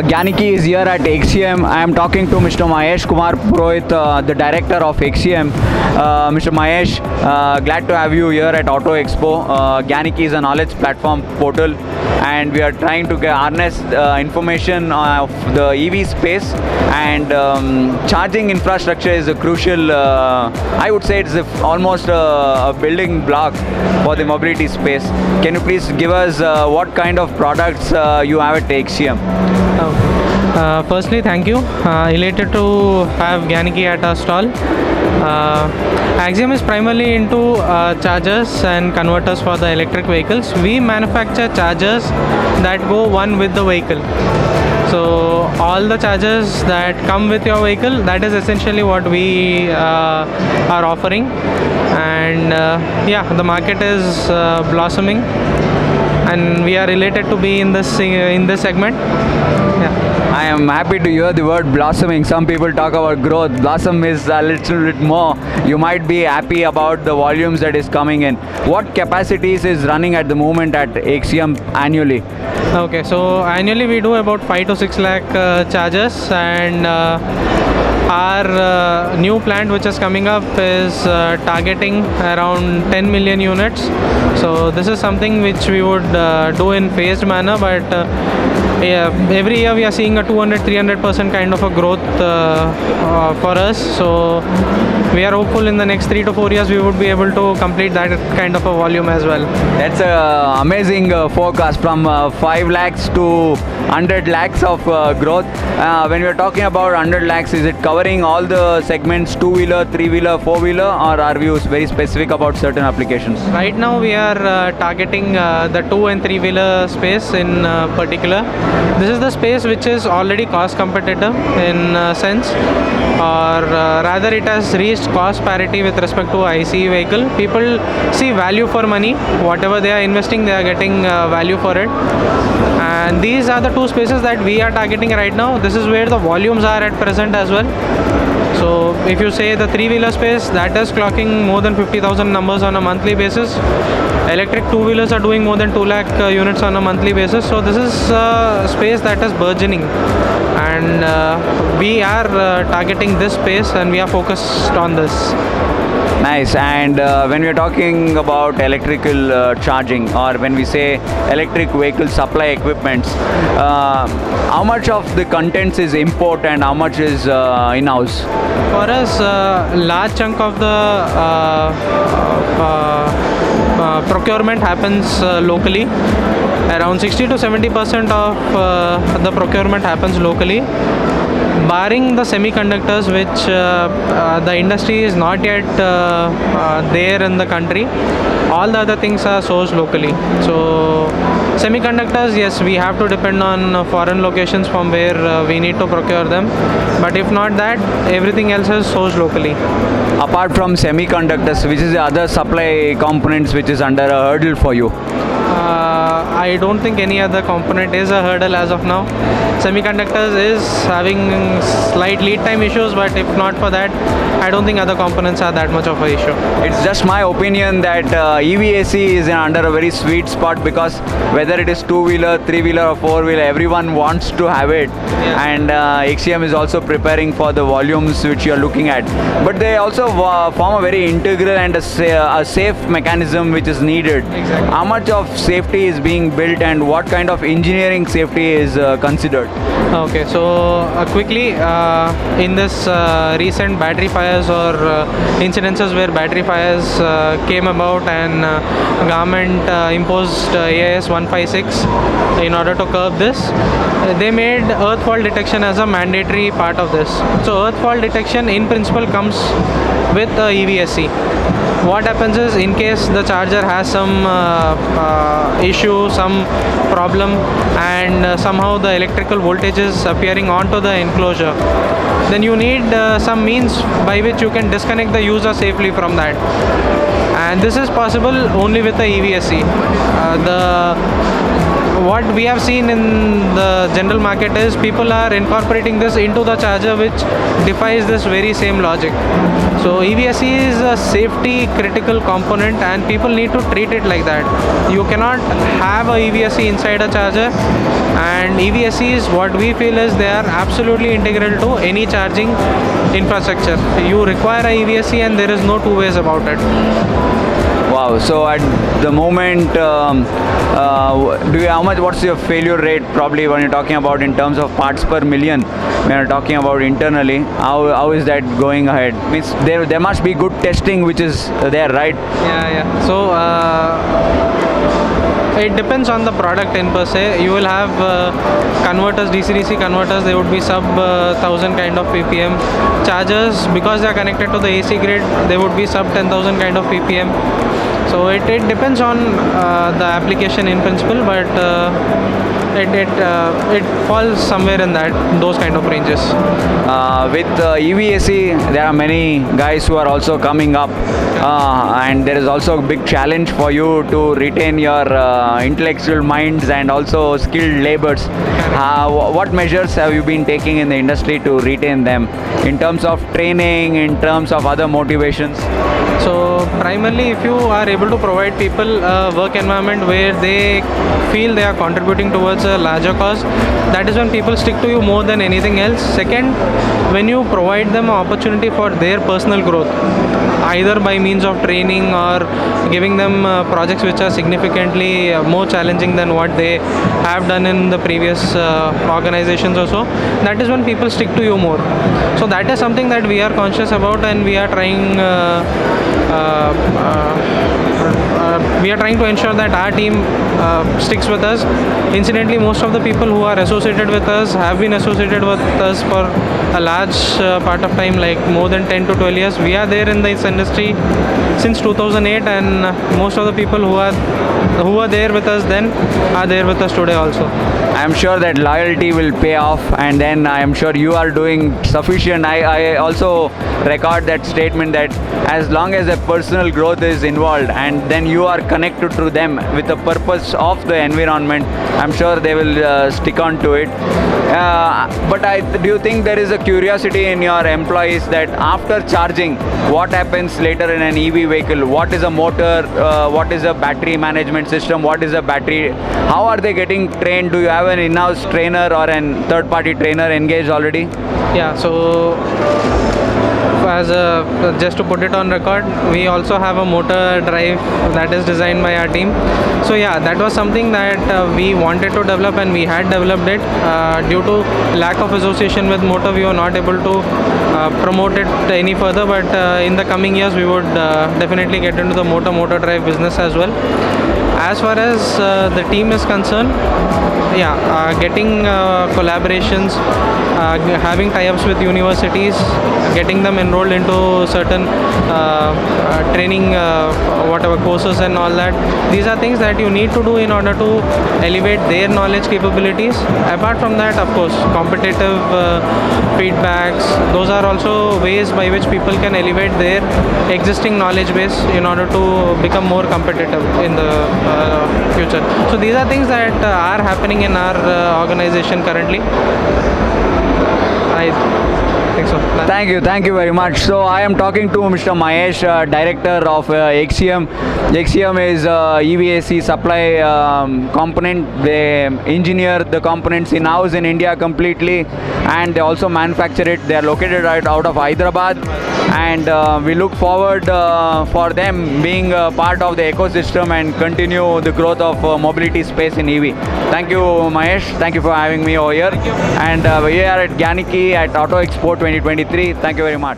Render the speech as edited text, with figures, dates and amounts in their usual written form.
Gyaniki is here at Axiom. I am talking to Mr. Mahesh Kumar Purohit, the director of Axiom. Mr. Mahesh, glad to have you here at Auto Expo. Gyaniki is a knowledge platform portal, and we are trying to harness information of the EV space, and charging infrastructure is a crucial, I would say it's almost a building block for the mobility space. Can you please give us what kind of products you have at Axiom? Firstly, thank you. Elated to have Gyaniki at our stall. Axiom is primarily into chargers and converters for the electric vehicles. We manufacture chargers that go one with the vehicle. So all the chargers that come with your vehicle, that is essentially what we are offering. And yeah, the market is blossoming, and we are elated to be in this segment. Yeah. I am happy to hear the word blossoming. Some people talk about growth. Blossom is a little bit more. You might be happy about the volumes that is coming in. What capacities is running at the moment at Axiom annually? Okay, so annually we do about 5 to 6 lakh chargers, and our new plant which is coming up is targeting around 10 million units. So this is something which we would do in phased manner, but yeah, every year we are seeing a 200-300% kind of a growth for us. So we are hopeful in the next 3 to 4 years we would be able to complete that kind of a volume as well. That's an amazing forecast, from 5 lakhs to 100 lakhs of growth. When we are talking about 100 lakhs, is it covering all the segments, 2-wheeler, 3-wheeler, 4-wheeler, or are we very specific about certain applications? Right now we are targeting the 2 and 3-wheeler space in particular. This is the space which is already cost competitive in sense, or rather it has reached cost parity with respect to ICE vehicle. People see value for money. Whatever they are investing, they are getting value for it. And these are the two spaces that we are targeting right now. This is where the volumes are at present as well. So if you say the 3-wheeler space, that is clocking more than 50,000 numbers on a monthly basis. Electric 2-wheelers are doing more than 2 lakh units on a monthly basis. So this is a space that is burgeoning, and we are targeting this space, and we are focused on this. Nice. And when we are talking about electrical charging, or when we say electric vehicle supply equipments, how much of the contents is import and how much is in-house? For us, large chunk of the procurement happens locally. Around 60 to 70% of the procurement happens locally, barring the semiconductors, which the industry is not yet there in the country. All the other things are sourced locally. So semiconductors, yes, we have to depend on foreign locations from where we need to procure them, but if not that, everything else is sourced locally. Apart from semiconductors, which is the other supply components which is under a hurdle for you? I don't think any other component is a hurdle as of now. Semiconductors is having slight lead time issues, but if not for that, I don't think other components are that much of an issue. It's just my opinion that EVAC is under a very sweet spot, because whether it is 2-wheeler, 3-wheeler or 4-wheeler, everyone wants to have it. Yeah. And Axiom is also preparing for the volumes which you are looking at. But they also form a very integral and a safe mechanism which is needed. Exactly. How much of safety is being built, and what kind of engineering safety is considered? Okay, so quickly, in this recent battery fires or incidences where battery fires came about, and government imposed AIS 156 in order to curb this, they made earth fault detection as a mandatory part of this. So earth fault detection in principle comes with EVSC. What happens is, in case the charger has some issue, some problem, and somehow the electrical voltage is appearing onto the enclosure, then you need some means by which you can disconnect the user safely from that. And this is possible only with the EVSC. what we have seen in the general market is people are incorporating this into the charger, which defies this very same logic. So EVSE is a safety critical component and people need to treat it like that. You cannot have a EVSE inside a charger, and EVSEs, what we feel is they are absolutely integral to any charging infrastructure. You require a EVSE and there is no two ways about it. Wow. So at the moment, what's your failure rate probably when you're talking about in terms of parts per million? When you're talking about internally, how is that going ahead? Means there must be good testing which is there, right? Yeah. So it depends on the product in per se. You will have converters, DC-DC converters, they would be sub 1000 kind of ppm. Chargers, because they are connected to the AC grid, they would be sub 10,000 kind of ppm. So it depends on the application in principle, but it falls somewhere in those kind of ranges. With EVSE, there are many guys who are also coming up, and there is also a big challenge for you to retain your intellectual minds and also skilled labors. What measures have you been taking in the industry to retain them in terms of training, in terms of other motivations? So primarily, if you are able to provide people a work environment where they feel they are contributing towards a larger cause, that is when people stick to you more than anything else. Second, when you provide them an opportunity for their personal growth, either by means of training or giving them projects which are significantly more challenging than what they have done in the previous organizations also, that is when people stick to you more. So that is something that we are conscious about, and we are trying to ensure that our team sticks with us. Incidentally, most of the people who are associated with us have been associated with us for a large part of time, like more than 10 to 12 years. We are there in this industry since 2008, and most of the people who are there with us then are there with us today also. I am sure that loyalty will pay off, and then I am sure you are doing sufficient. I also record that statement that as long as a personal growth is involved and then you are connected to them with the purpose of the environment, I'm sure they will stick on to it. But do you think there is a curiosity in your employees that after charging, what happens later in an EV vehicle? What is a motor? What is a battery management system? What is a battery? How are they getting trained? Do you have an in-house trainer or a third-party trainer engaged already? Yeah, so just to put it on record, we also have a motor drive that is designed by our team. So yeah, that was something that we wanted to develop, and we had developed it. Due to lack of association with motor, we were not able to promote it any further, but in the coming years we would definitely get into the motor drive business as well. As far as the team is concerned, getting collaborations, having tie-ups with universities, getting them enrolled into certain training whatever courses and all that, these are things that you need to do in order to elevate their knowledge capabilities. Apart from that, of course, competitive feedbacks, those are also ways by which people can elevate their existing knowledge base in order to become more competitive in the future. So these are things that are happening in our organization currently. I think so. Thank you very much. So I am talking to Mr. Mahesh, director of Axiom. Axiom is EVSE supply component. They engineer the components in-house in India completely, and they also manufacture it. They are located right out of Hyderabad, and we look forward for them being part of the ecosystem and continue the growth of mobility space in EV. Thank you, Mahesh. Thank you for having me over here. And we are at Gyaniki at Auto Expo 2023. Thank you very much.